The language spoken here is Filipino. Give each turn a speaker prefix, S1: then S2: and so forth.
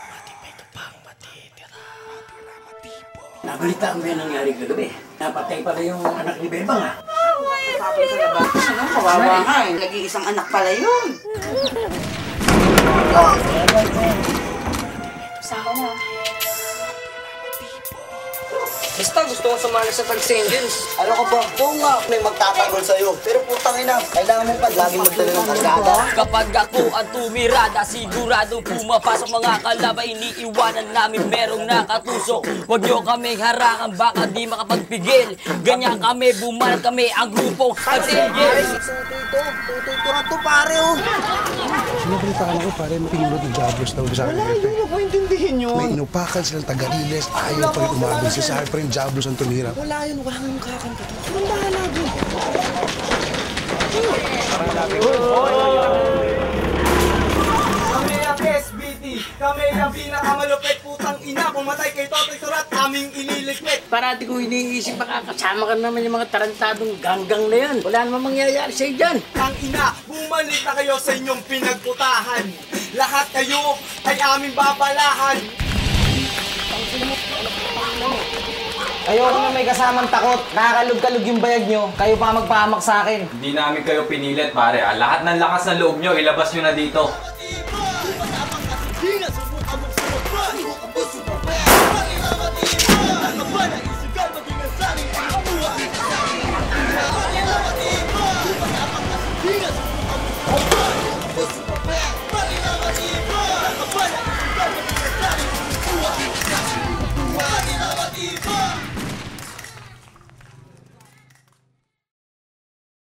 S1: Matibay ito pang matitira.
S2: Nabalitaan mo yan nangyari kagabi. Napatay pala yung anak ni Bebang, ha?
S3: Tapos sa labas, ano, kawawa nga eh. Nag-iisang anak pala yun.
S4: Saka na.
S1: Basta gusto ko sumali sa Tag-Sengels.
S5: Ano ka ba? Oo nga, may magtatanggol sa'yo. Pero putang ina, kailangan mo pa laging magdala ng kargada.
S1: Kapag ako ang tumirada, siguradong pumapasok mga kalaban. Iniiwanan namin merong nakatusok. Huwag nyo kaming harangan, baka di makapagpigil. Ganyan kami, bumanat kami ang grupong Tag-Sengels.
S5: Tutoy ko na to, pare, oh.
S6: Sinabalitaan ako, pare, pinulot ng Diablos daw sa akin.
S5: Hindi mo ko intindihin yun.
S6: May inupakan silang taga-Riles, ayaw pa rin umabot si Sahar pa rin Diablos ang tumira.
S5: Wala yun, wala nang kakanta to. Anong bahala dun?
S7: Kami ang SBT, kami ang pinakamalupit putang ina. Pumatay kay Totoy Surat, aming iniligpit.
S2: Parati ko iniisip, baka kasama ka naman yung mga tarantadong ganggang na yan. Wala namang mangyayari sa'yo dyan.
S7: Ang ina, bumalik na kayo sa inyong pinagputahan. Lahat kayo ay aming babalahan.
S5: Ayoko na may kasamang takot. Nakakalug-kalug yung bayag nyo. Kayo pa magpahamak sa akin.
S8: Hindi namin kayo pinilit, pare. Lahat ng lakas na loob nyo, ilabas nyo na dito.